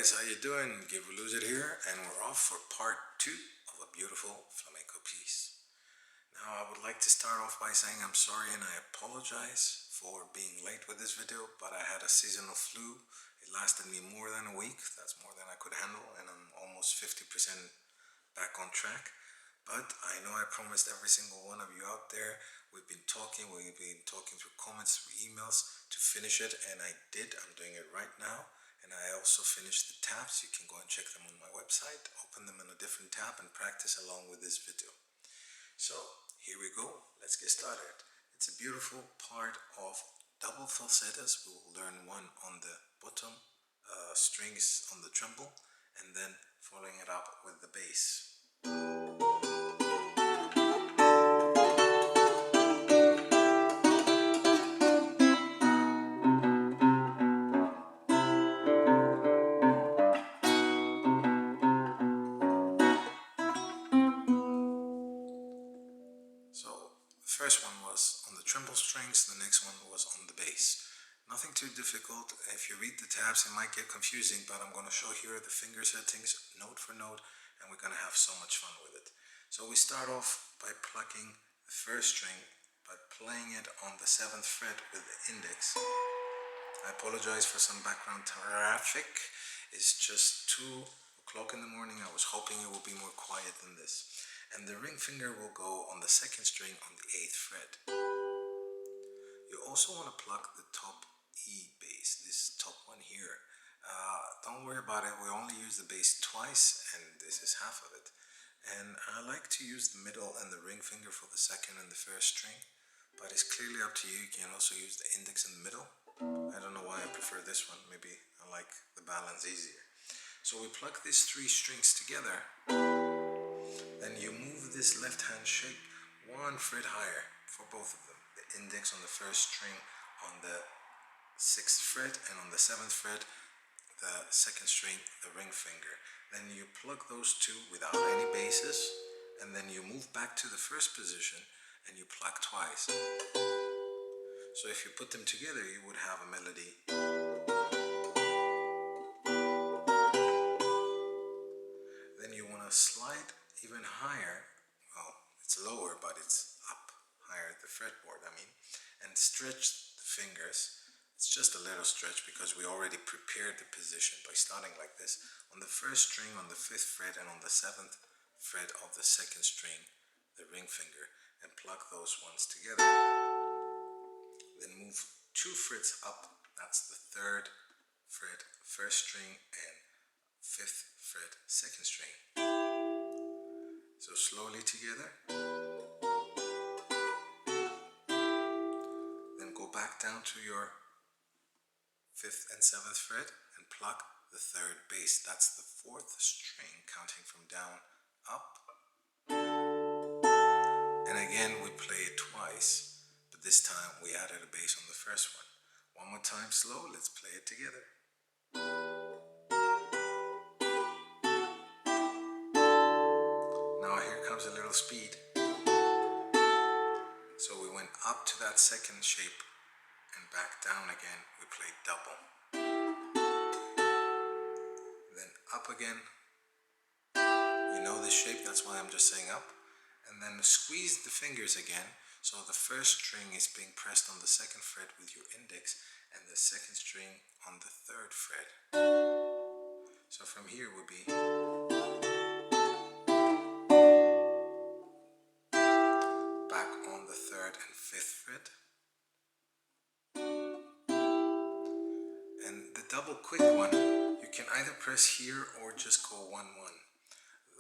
guys, how you doing? Give Lose It here, and we're off for part 2 of a beautiful flamenco piece. Now, I would like to start off by saying I'm sorry and I apologize for being late with this video, but I had a seasonal flu. It lasted me more than a week. That's more than I could handle, and I'm almost 50% back on track. But I know I promised every single one of you out there. We've been talking through comments, through emails to finish it, and I did. I'm doing it right now. And I also finished the tabs. You can go and check them on my website, open them in a different tab and practice along with this video. So here we go. Let's get started. It's a beautiful part of double falsettos. We will learn one on the bottom strings on the treble, and then following it up with the bass. First one was on the treble strings, the next one was on the bass. Nothing too difficult. If you read the tabs, it might get confusing, but I'm going to show here the finger settings note for note, and we're going to have so much fun with it. So we start off by plucking the first string, but playing it on the 7th fret with the index. I apologize for some background traffic. It's just 2 o'clock in the morning. I was hoping it would be more quiet than this. And the ring finger will go on the 2nd string on the 8th fret. You also want to pluck the top E bass, this top one here. Don't worry about it, we only use the bass twice, and this is half of it. And I like to use the middle and the ring finger for the 2nd and the 1st string, but it's clearly up to you. You can also use the index in the middle. I don't know why I prefer this one, maybe I like the balance easier. So we pluck these 3 strings together. Then you move this left hand shape 1 fret higher for both of them. The index on the 1st string on the 6th fret, and on the 7th fret, the 2nd string, the ring finger. Then you pluck those 2 without any basses, and then you move back to the 1st position and you pluck twice. So if you put them together, you would have a melody. Then you want to slide even higher, well, it's lower, but it's up higher, the fretboard, and stretch the fingers. It's just a little stretch because we already prepared the position by starting like this. On the 1st string, on the 5th fret, and on the 7th fret of the 2nd string, the ring finger, and pluck those ones together. Then move 2 frets up, that's the 3rd fret, 1st string, and 5th fret, 2nd string. So slowly together. Then go back down to your 5th and 7th fret and pluck the 3rd bass. That's the 4th string, counting from down up. And again we play it twice, but this time we added a bass on the 1st one. One more time slow, let's play it together. Now here comes a little speed. So we went up to that 2nd shape and back down again. We played double. Then up again. You know this shape, that's why I'm just saying up. And then squeeze the fingers again. So the 1st string is being pressed on the 2nd fret with your index, and the 2nd string on the 3rd fret. So from here would be back on the 3rd and 5th fret. And the double quick one, you can either press here or just go 1-1.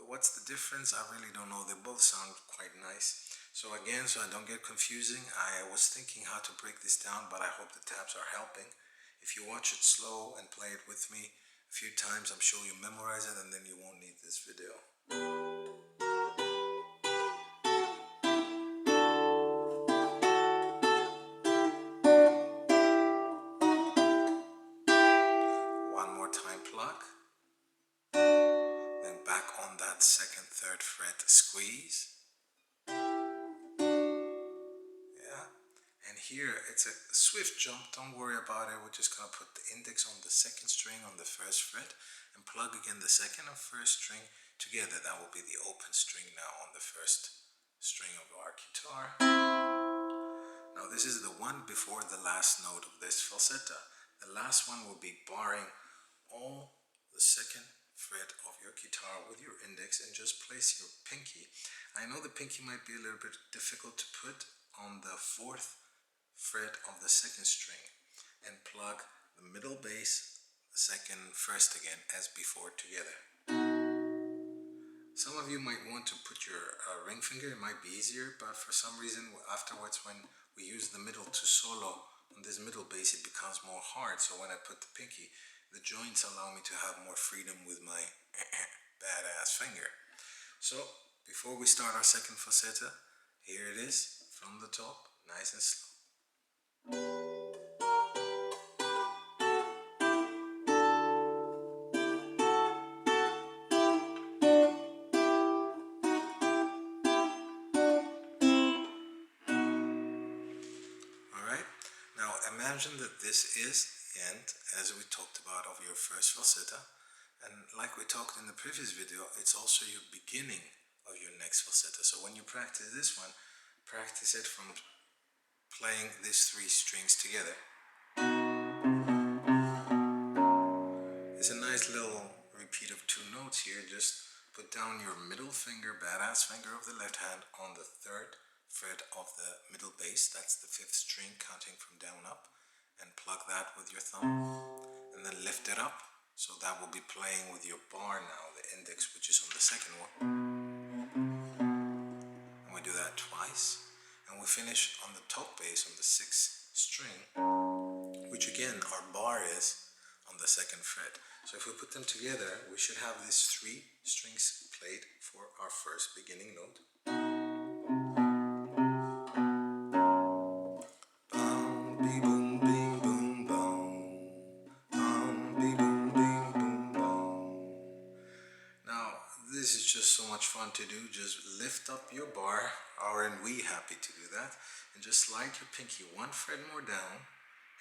What's the difference? I really don't know. They both sound quite nice. So again, so I don't get confusing, I was thinking how to break this down, but I hope the tabs are helping. If you watch it slow and play it with me a few times, I'm sure you memorize it, and then you won't need this video. One more time pluck. Then back on that 2nd, 3rd fret squeeze. here it's a swift jump, don't worry about it. We're just gonna put the index on the second string on the first fret and plug again the second and first string together. That will be the open string now on the first string of our guitar. Now this is the one before the last note of this falsetto. The last one will be barring all the second fret of your guitar with your index and just place your pinky. I know the pinky might be a little bit difficult to put on the fourth fret of the second string and plug the middle bass, the second first again as before together. Some of you might want to put your ring finger, it might be easier, but for some reason afterwards when we use the middle to solo on this middle bass, it becomes more hard. So when I put the pinky, the joints allow me to have more freedom with my badass finger. So before we start our second falsetto, here it is from the top, nice and slow. Imagine that this is the end, as we talked about, of your first falsetto, and like we talked in the previous video, it's also your beginning of your next falsetto. So when you practice this one, practice it from playing these three strings together. It's a nice little repeat of two notes here. Just put down your middle finger, badass finger of the left hand on the third fret of the middle bass, that's the fifth string counting from down up, and plug that with your thumb and then lift it up, so that will be playing with your bar now, the index, which is on the second one, and we do that twice, and we finish on the top bass on the sixth string, which again our bar is on the second fret. So if we put them together, we should have these three strings played for our first beginning note. This is just so much fun to do. Just lift up your bar, aren't we happy to do that? And just slide your pinky one fret more down,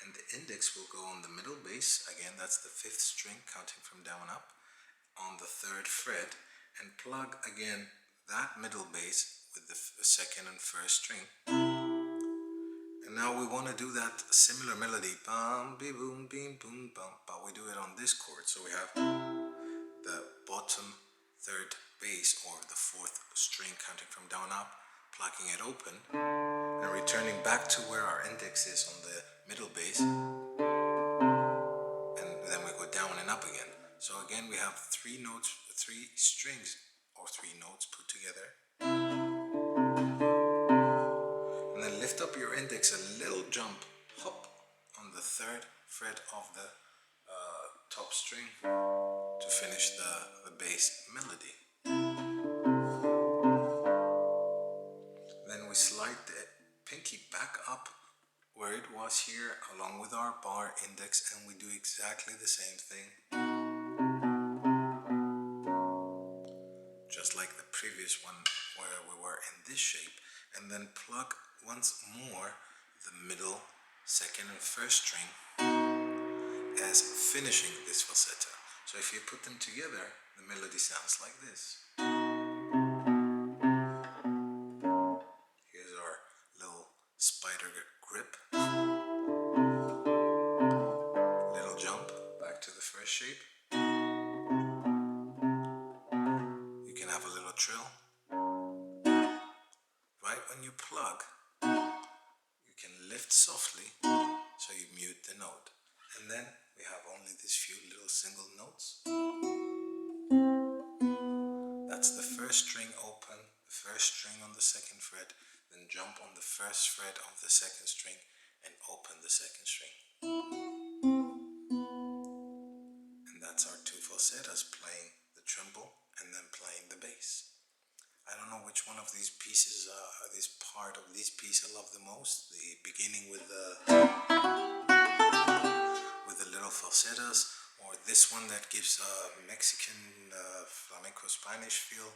and the index will go on the middle bass, again that's the fifth string counting from down up, on the third fret, and plug again that middle bass with the second and first string. And now we want to do that similar melody, bum, be boom, beam, boom, bum, but we do it on this chord. So we have the bottom third bass, or the fourth string counting from down up, plucking it open, and returning back to where our index is on the middle bass, and then we go down and up again. So again we have three notes, three strings, or three notes put together. And then lift up your index, a little jump, hop, on the third fret of the top string to finish the bass melody. Then we slide the pinky back up where it was here along with our bar index, and we do exactly the same thing, just like the previous one where we were in this shape, and then plug once more the middle, second and first string as finishing this falsetto. So if you put them together, the melody sounds like this. Here's our little spider grip. Little jump back to the first shape. You can have a little trill. Right when you plug, you can lift softly so you mute the note. And then we have only these few little single notes. That's the first string open, the first string on the second fret, then jump on the first fret of the second string and open the second string. And that's our two falsettos, playing the tremble and then playing the bass. I don't know which one of these pieces, this part of this piece I love the most. The beginning with the little falsettos, or this one that gives a Mexican flamenco Spanish feel.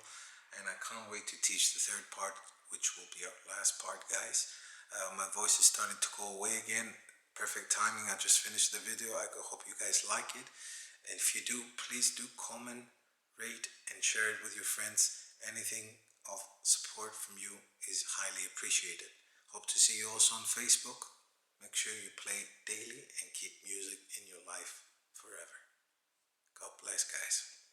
And I can't wait to teach the third part, which will be our last part, guys. My voice is starting to go away again. Perfect timing. I just finished the video. I hope you guys like it. And if you do, please do comment, rate, and share it with your friends. Anything of support from you is highly appreciated. Hope to see you also on Facebook. Make sure you play daily and keep music in your life forever. God bless, guys.